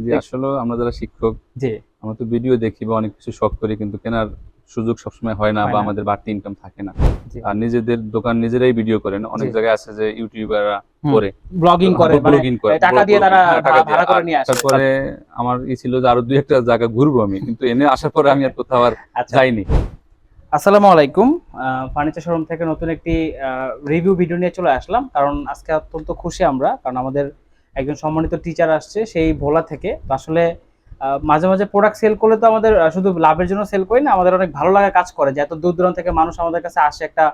জি, আসলে আমরা যারা শিক্ষক, জি, আমরা তো ভিডিও দেখি বা অনেক কিছু শখ করি, কিন্তু কেনার সুযোগ সবসময় হয় না হয় বা না। আমাদের বাড়তি ইনকাম থাকে না। জি, আর নিজেদের দোকান নিজেরাই ভিডিও করেন। জি। অনেক জায়গায় আছে যে ইউটিউবাররা হুম। করে। তো ব্লগিং করে মানে ব্লগিং করে, টাকা দিয়ে ব্লগিং তারা হ্যাঁ, টাকা দিয়ে। ভাড়া করে আর নিয়ে আসে। তারপরে আমার ছিল যে আরো ২-১ টা জায়গা ঘুরবো আমি। কিন্তু এনে আসার পরে আমি আর কোথাও আর আচ্ছা। যাইনি। আসসালামু আলাইকুম। ফার্নিচার শোরুম থেকে নতুন একটি রিভিউ ভিডিও নিয়ে চলে আসলাম। কারণ আজকে অত্যন্ত খুশি আমরা। কারণ আমাদের একজন সম্মানিত টিচার আসছে সেই ভোলা থেকে। তো আসলে মাঝে, মাঝে প্রোডাক্ট সেল করলে তো আমাদের শুধু লাভের জন্য সেল করি না, আমাদের অনেক ভালো লাগা কাজ করে যে এত দূর-দূরান্ত থেকে মানুষ আমাদের কাছে আসে একটা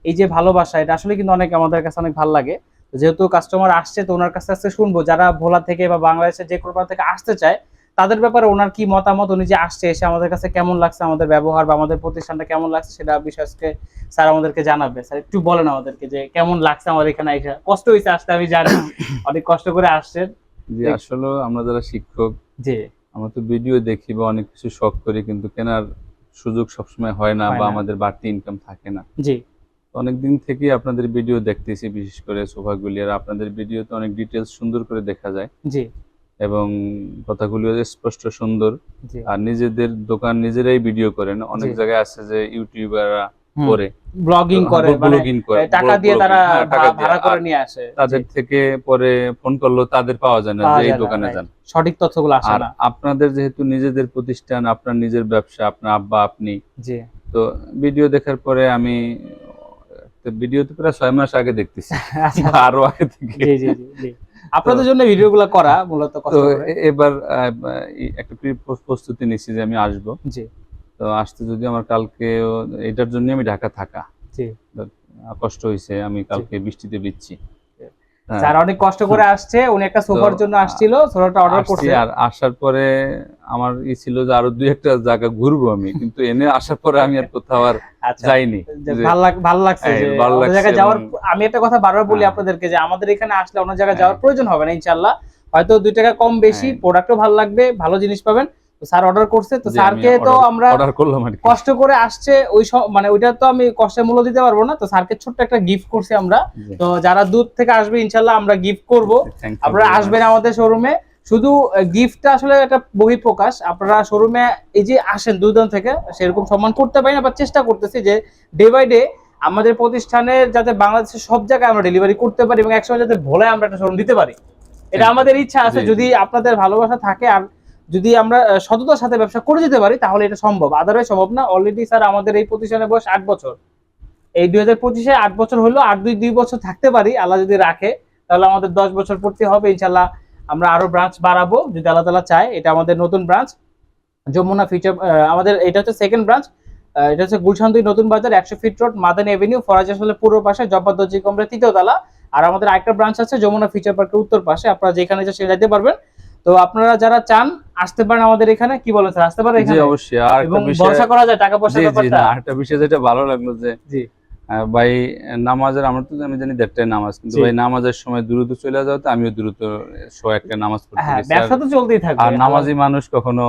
এই যে ভালোবাসা এটা আসলে কিন্তু অনেক আমাদের কাছে অনেক ভাল লাগে। যেহেতু কাস্টমার আসছে তো উনার কাছে আজকে শুনবো যারা ভোলা থেকে বা বাংলাদেশের যে কোনো প্রান্ত থেকে আসতে চায় তাদের ব্যাপারে উনার কি মতামত, উনি যে আসছে এসে আমাদের কাছে কেমন লাগছে, আমাদের ব্যবহার বা আমাদের প্রতিষ্ঠানটা কেমন লাগছে সেটা বিষয়ে আজকে স্যার আমাদেরকে জানাবে। স্যার একটু বলেন আমাদেরকে যে কেমন লাগছে আমাদের এখানে আইসা? কষ্ট হইছে আসতে আমি জানি। অনেক কষ্ট করে আসছেন। জি, দেখ আসলেও আমরা যারা শিক্ষক, জি, আমরা তো ভিডিও দেখি বা অনেক কিছু শখ করি, কিন্তু কেনার সুযোগ সবসময় হয় না হয় বা না। আমাদের বাড়তি ইনকাম থাকে না। জি, অনেকদিন থেকেই আপনাদের ভিডিও দেখতেছি, বিশেষ করে সোফাগুলি। আর আপনাদের ভিডিওতে অনেক ডিটেইলস সুন্দর করে দেখা যায় জি, এবং কথাগুলিও স্পষ্ট সুন্দর। জি, আর নিজেদের দোকান নিজেরাই ভিডিও করেন। জি। অনেক জায়গায় আছে যে ইউটিউবাররা হুম। করে। তো ব্লগিং করে মানে ব্লগিং করে, টাকা দিয়ে ব্লগিং তারা হ্যাঁ, টাকা দিয়ে। ভাড়া করে আর নিয়ে আসে। জি, তাদের থেকে পরে ফোন করলেও তাদের পাওয়া যায় না যে পাওয়া এই যায় না। দোকানে রাইট। যান। সঠিক তথ্যগুলো আসে আর না। আপনাদের যেহেতু নিজেদের প্রতিষ্ঠান, আপনার নিজের ব্যবসা, আপনার আব্বা আপনি। জি। তো ভিডিও দেখার পরে আমি ভিডিও তো প্রায় ৬ মাস আগে দেখতেছি আচ্ছা, বা আচ্ছা। আরো আগে থেকে। জি, জি, জি, জি। তো আপনাদের জন্য ভিডিওগুলো করা মূলত তো কষ্ট করে। এবার একটা প্রস্তুতি নিচ্ছি যে আমি আসবো। জি, তো আসতে যদি আমার কালকেও এটার জন্যই আমি ঢাকা থাকা। জি, তো কষ্ট হইছে। আমি জি। কালকে বৃষ্টিতে ভিজছি। হ্যাঁ। স্যার অনেক কষ্ট করে আসছে। উনি একটা তো সোফার জন্য আসছিল। সোফাটা অর্ডার আসছি। করছে। আর আসার পরে আমার ছিল যে আরো ২-১ টা জায়গা ঘুরবো আমি। কিন্তু এনে আসার পরে আমি আর কোথাও আর আচ্ছা। যাইনি। যে যে ভালো লাগছে যে ভালো অন্য লাগছে জায়গায় এবং যাওয়ার আমি একটা কথা বারবার বলি হ্যাঁ, আপনাদেরকে যে আমাদের এখানে আসলে অন্য জায়গায় হ্যাঁ, যাওয়ার প্রয়োজন হবে না ইনশাআল্লাহ। হয়তো ২ টাকা কম বেশি হ্যাঁ, প্রোডাক্টও ভালো লাগবে, ভালো জিনিস পাবেন। তো স্যার অর্ডার করছে। তো জি, আমি স্যারকে তো আমরা অর্ডার করলাম আরকি। কষ্ট করে আসছে ওই মানে ওইটা তো আমি কষ্টের মূল্য দিতে পারবো না। তো স্যারকে ছোট্ট একটা গিফট করছি আমরা। জি, তো যারা দূর থেকে আসবে ইনশাআল্লাহ আমরা গিফট করব। থ্যাংক ইউ আপনারা ভেরি মাচ। আসবেন আমাদের শোরুমে। শুধু গিফটটা আসলে একটা বহিঃপ্রকাশ। আপনারা শোরুমে এই যে আসেন দূর-দূরান্ত থেকে সেরকম সম্মান করতে পারি না বা চেষ্টা করতেছি যে ডে বাই ডে আমাদের প্রতিষ্ঠানের যাতে বাংলাদেশের সব জায়গায় আমরা ডেলিভারি করতে পারি এবং একসময় যাতে ভোলায় আমরা একটা শোরুম দিতে পারি। এটা থ্যাংক ইউ। আমাদের ইচ্ছা আছে জি, জি। যদি আপনাদের ভালোবাসা থাকে আর যদি আমরা সততার সাথে ব্যবসা করে যেতে পারি তাহলে এটা সম্ভব। আদারওয়াইজ সম্ভব না। অলরেডি স্যার আমাদের এই প্রতিষ্ঠানের বয়স ৮ বছর। এই ২০২৫ এ ৮ বছর হলো। আর ২ বছর থাকতে পারি আল্লাহ যদি রাখে। তাহলে আমাদের ১০ বছর পূর্তি হবে ইনশাআল্লাহ। আমরা আরো ব্রাঞ্চ বাড়াবো যদি আল্লাহ তাআলা চায়। এটা আমাদের নতুন ব্রাঞ্চ। যমুনা ফিউচার আমাদের এটা হচ্ছে সেকেন্ড ব্রাঞ্চ। এটা হচ্ছে গুলশান ২ নতুন বাজার ১০০ fit road Madani Avenue Faraz হাসপাতালের পূর্ব পাশে জব্বার দর্জি কমপ্লেক্স ৩য় তলা। আর আমাদের আরেকটা ব্রাঞ্চ আছে যমুনা ফিউচার পার্কের উত্তর পাশে। আপনারা যেখানে ইচ্ছা সেখানে যেতে পারবেন। তো আপনারা যারা চান আসতে পারেন আমাদের এখানে। কি বলেন স্যার আসতে পারেন জি, এখানে? অবশ্যই। আরেকটা এবং বিষয় ভরসা করা যায় টাকা জি, পয়সার জি, ব্যাপারটা? না আরেকটা বিষয় যেটা ভালো লাগলো যে জি, ভাই নামাজের আমরা তো আমি জানি ১:৩০ টায় নামাজ। কিন্তু জি। ভাই নামাজের সময় দ্রুত চলে যাও তো আমিও দ্রুত ১০০ একটা নামাজ পড়তে হ্যাঁ, গেছি। আর ব্যবসা তো চলতেই থাকবে। আর হালাল নামাজি মানুষ কখনো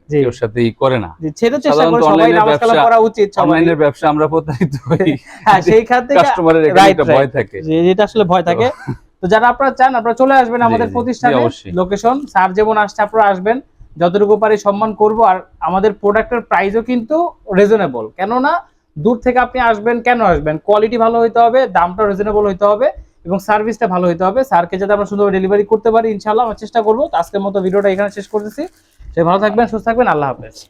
জি, কেউ সাথে করে না। জি। সে তো চেষ্টা সাধারণত করে সবাই নামাজ কালাম পড়া উচিত সবারই। অনলাইনের ব্যবসা আমরা প্রতারিত হই। হ্যাঁ, সেই খাত থেকে কাস্টমারের এখানে রাইট, একটা ভয় রাইট। থাকে। যে যেটা আসলে ভয় তো থাকে। তো যারা আপনারা চান আপনারা চলে আসবেন জি, আমাদের জি, জি, প্রতিষ্ঠানে। অবশ্যই। লোকেশন স্যার যেমন আসছে আপনারা আসবেন। যতটুকু পারি সম্মান করব। আর আমাদের প্রোডাক্টের প্রাইসও কিন্তু রিজনেবল। কেননা দূর থেকে আপনি আসবেন, কেন আসবেন? কোয়ালিটি ভালো হইতে হবে, দামটা রিজনেবল হইতে হবে এবং সার্ভিসটা ভালো হইতে হবে। স্যারকে যাতে আমরা সুন্দরভাবে ডেলিভারি করতে পারি ইনশাআল্লাহ আমরা চেষ্টা করব। তো আজকের মতো ভিডিওটা এখানে শেষ করতেছি। সবাই ভালো থাকবেন, সুস্থ থাকবেন। আল্লাহ হাফেজ।